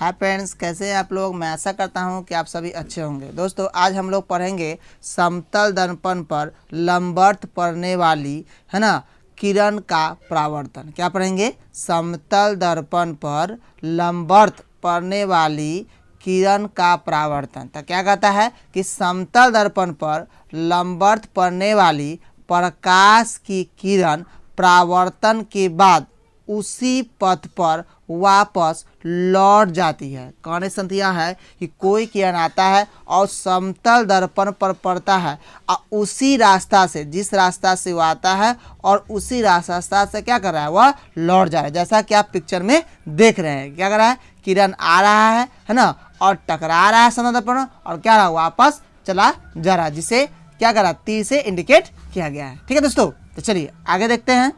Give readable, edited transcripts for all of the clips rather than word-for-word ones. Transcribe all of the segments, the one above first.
Hi friends, कैसे हैं आप लोग। मैं आशा करता हूं कि आप सभी अच्छे होंगे। दोस्तों, आज हम लोग पढ़ेंगे समतल दर्पण पर लंबवत पड़ने वाली है ना किरण का परावर्तन। क्या पढ़ेंगे? समतल दर्पण पर लंबवत पड़ने वाली किरण का परावर्तन। तो क्या कहता है कि समतल दर्पण पर लंबवत पड़ने वाली प्रकाश की किरण परावर्तन के बाद उसी पथ पर वापस लौट जाती है। कहने से यह है कि कोई किरण आता है और समतल दर्पण पर पड़ता है और उसी रास्ता से, जिस रास्ता से वो आता है और उसी रास्ता से क्या कर रहा है, वह लौट जा रहा है। जैसा कि आप पिक्चर में देख रहे हैं, क्या कर रहा है, किरण आ रहा है ना, और टकरा रहा है समतल दर्पण और क्या रहा, वापस चला जा रहा है, जिसे क्या कर रहा है, तीर से इंडिकेट किया गया है। ठीक है दोस्तों, तो चलिए आगे देखते हैं।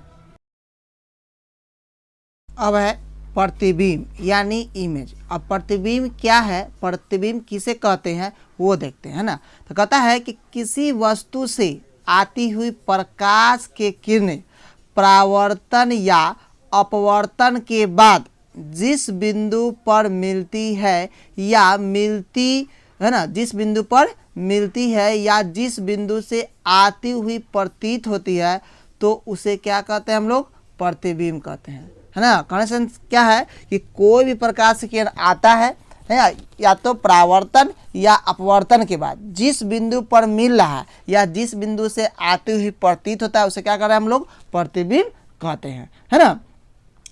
अब है प्रतिबिंब यानी इमेज। अब प्रतिबिंब क्या है, प्रतिबिंब किसे कहते हैं वो देखते हैं ना। तो कहता है कि किसी वस्तु से आती हुई प्रकाश के किरणें परावर्तन या अपवर्तन के बाद जिस बिंदु पर मिलती है या मिलती है ना, जिस बिंदु पर मिलती है या जिस बिंदु से आती हुई प्रतीत होती है, तो उसे क्या कहते हैं हम लोग, प्रतिबिंब कहते हैं, है ना। कनेक्शन क्या है कि कोई भी प्रकाश की किरण आता है या तो परावर्तन या अपवर्तन के बाद जिस बिंदु पर मिल रहा है या जिस बिंदु से आती हुई प्रतीत होता है, उसे क्या कर रहे हैं हम लोग, प्रतिबिंब कहते हैं, है ना।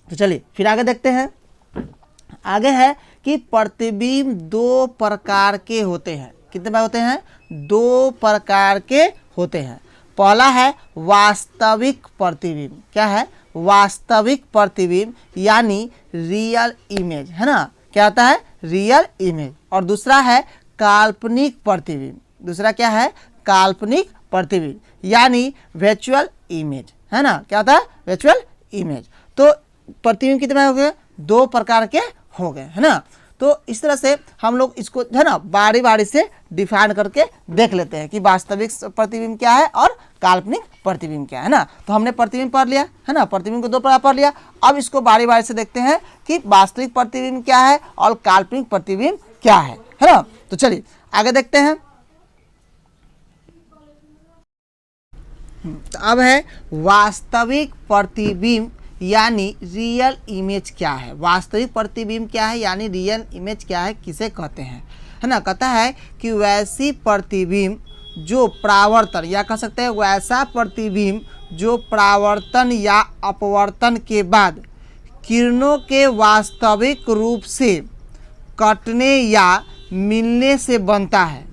तो चलिए फिर आगे देखते हैं। आगे है कि प्रतिबिंब दो प्रकार के होते हैं। कितने बार होते हैं? दो प्रकार के होते हैं। पहला है वास्तविक प्रतिबिंब। क्या है? वास्तविक प्रतिबिंब यानी रियल इमेज, है ना। क्या होता है? Real image. और दूसरा है काल्पनिक प्रतिबिंब। दूसरा क्या है? काल्पनिक प्रतिबिंब यानी वर्चुअल इमेज, है ना। क्या होता है? Virtual image. तो प्रतिबिंब कितने हो गए? दो प्रकार के हो गए, है ना। तो इस तरह से हम लोग इसको है ना बारी बारी से डिफाइन करके देख लेते हैं कि वास्तविक प्रतिबिंब क्या है और काल्पनिक प्रतिबिंब क्या है ना। तो हमने प्रतिबिंब पढ़ लिया, है ना, प्रतिबिंब को दो प्रकार पढ़ लिया। अब इसको बारी बारी से देखते हैं कि वास्तविक प्रतिबिंब क्या है और काल्पनिक प्रतिबिंब क्या है ना। तो चलिए आगे देखते हैं। तो अब है वास्तविक प्रतिबिंब यानी रियल इमेज क्या है। वास्तविक प्रतिबिंब क्या है यानी रियल इमेज क्या है, किसे कहते हैं, है ना। कहता है कि वैसी प्रतिबिंब जो परावर्तन या कह सकते हैं वैसा प्रतिबिंब जो परावर्तन या अपवर्तन के बाद किरणों के वास्तविक रूप से कटने या मिलने से बनता है,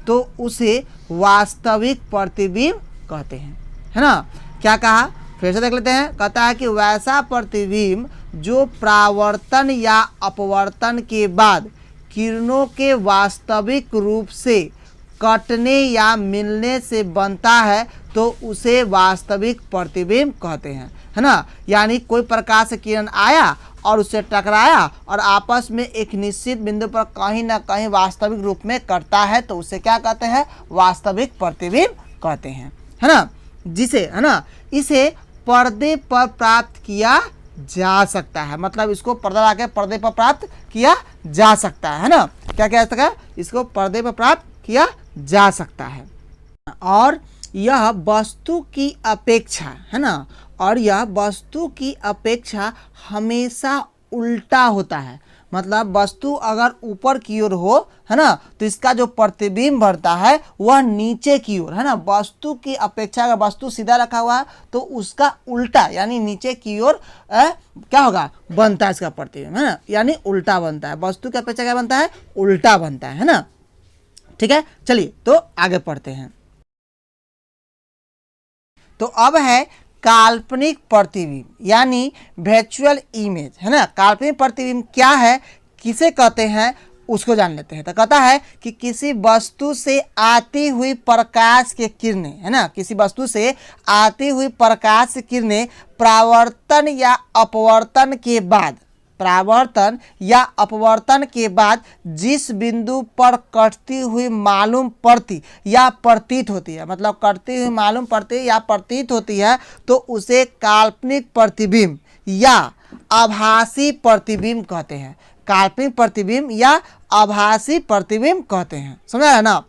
तो उसे वास्तविक प्रतिबिंब कहते हैं, है ना। क्या कहा, फिर से देख लेते हैं। कहता है कि वैसा प्रतिबिंब जो परावर्तन या अपवर्तन के बाद किरणों के वास्तविक रूप से कटने या मिलने से बनता है, तो उसे वास्तविक प्रतिबिंब कहते हैं, है ना। यानी कोई प्रकाश से किरण आया और उससे टकराया और आपस में एक निश्चित बिंदु पर कहीं ना कहीं वास्तविक रूप में कटता है, तो उसे क्या कहते हैं, वास्तविक प्रतिबिंब कहते हैं, है ना। जिसे, है ना, इसे पर्दे पर प्राप्त किया जा सकता है। मतलब इसको पर्दा लगा के पर्दे पर प्राप्त किया जा सकता है ना। क्या कह सकता है, इसको पर्दे पर प्राप्त किया जा सकता है। और यह वस्तु की अपेक्षा, है ना, और यह वस्तु की अपेक्षा हमेशा उल्टा होता है। मतलब वस्तु अगर ऊपर की ओर हो, है ना, तो इसका जो प्रतिबिंब बढ़ता है वह नीचे की ओर, है ना। वस्तु की अपेक्षा अगर वस्तु सीधा रखा हुआ है तो उसका उल्टा यानी नीचे की ओर क्या होगा, बनता है इसका प्रतिबिंब, है ना, यानी उल्टा बनता है। वस्तु की अपेक्षा क्या बनता है, उल्टा बनता है ना। ठीक है, चलिए तो आगे पढ़ते हैं। तो अब है काल्पनिक प्रतिबिंब यानी वर्चुअल इमेज, है ना। काल्पनिक प्रतिबिंब क्या है, किसे कहते हैं, उसको जान लेते हैं। तो कहता है कि किसी वस्तु से आती हुई प्रकाश के किरणें, है ना, किसी वस्तु से आती हुई प्रकाश की किरणें परावर्तन या अपवर्तन के बाद, परावर्तन या अपवर्तन के बाद जिस बिंदु पर कटती हुई मालूम पड़ती या प्रतीत होती है, मतलब कटती हुई मालूम पड़ती या प्रतीत होती है, तो उसे काल्पनिक प्रतिबिंब या आभासी प्रतिबिंब कहते हैं। काल्पनिक प्रतिबिंब या आभासी प्रतिबिंब कहते हैं। समझा है ना।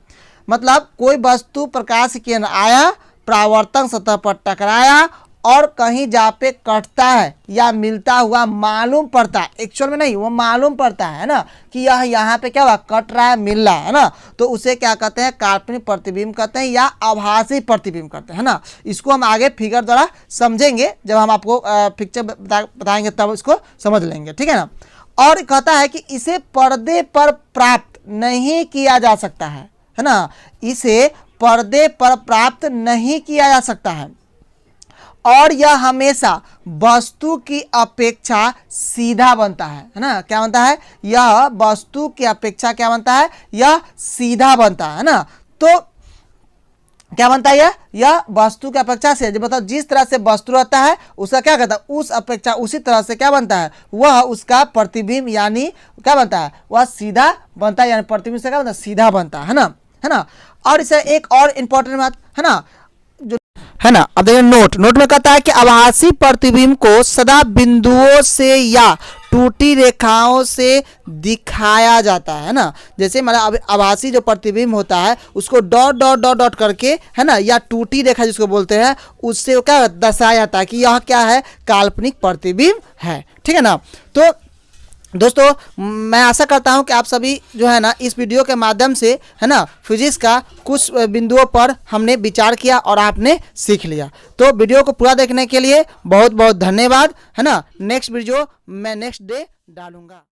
मतलब कोई वस्तु प्रकाश की किरण आया, परावर्तन सतह पर टकराया और कहीं जा पे कटता है या मिलता हुआ मालूम पड़ता है, एक्चुअल में नहीं, वो मालूम पड़ता है ना कि यह यहाँ पे क्या हुआ, कट रहा है, मिल रहा है ना, तो उसे क्या कहते हैं, काल्पनिक प्रतिबिंब कहते हैं या आभासी प्रतिबिंब कहते हैं ना। इसको हम आगे फिगर द्वारा समझेंगे, जब हम आपको पिक्चर बताएंगे तब इसको समझ लेंगे, ठीक है ना। और कहता है कि इसे पर्दे पर प्राप्त नहीं किया जा सकता है ना, इसे पर्दे पर प्राप्त नहीं किया जा सकता है और यह हमेशा वस्तु की अपेक्षा सीधा बनता है ना। क्या बनता है, यह वस्तु की अपेक्षा क्या बनता है, यह सीधा बनता है ना। तो क्या बनता है, यह वस्तु की अपेक्षा से, बताओ जिस तरह से वस्तु रहता है उसका क्या कहता है, उस अपेक्षा उसी तरह से क्या बनता है, वह उसका प्रतिबिंब यानी क्या बनता है, वह सीधा बनता है, यानी प्रतिबिंब से क्या बनता है, सीधा बनता है ना। और इसे एक और इम्पोर्टेंट बात है ना, है ना। अब देखिए नोट में कहता है कि आभासी प्रतिबिंब को सदा बिंदुओं से या टूटी रेखाओं से दिखाया जाता है ना। जैसे मतलब आभासी जो प्रतिबिंब होता है उसको डॉट डॉट डॉट डॉट करके है ना, या टूटी रेखा जिसको बोलते हैं, उससे क्या दर्शाया जाता है कि यह क्या है, काल्पनिक प्रतिबिंब है, ठीक है ना। तो दोस्तों मैं आशा करता हूं कि आप सभी जो है ना इस वीडियो के माध्यम से है ना फिजिक्स का कुछ बिंदुओं पर हमने विचार किया और आपने सीख लिया। तो वीडियो को पूरा देखने के लिए बहुत बहुत धन्यवाद, है ना। नेक्स्ट वीडियो मैं नेक्स्ट डे डालूंगा।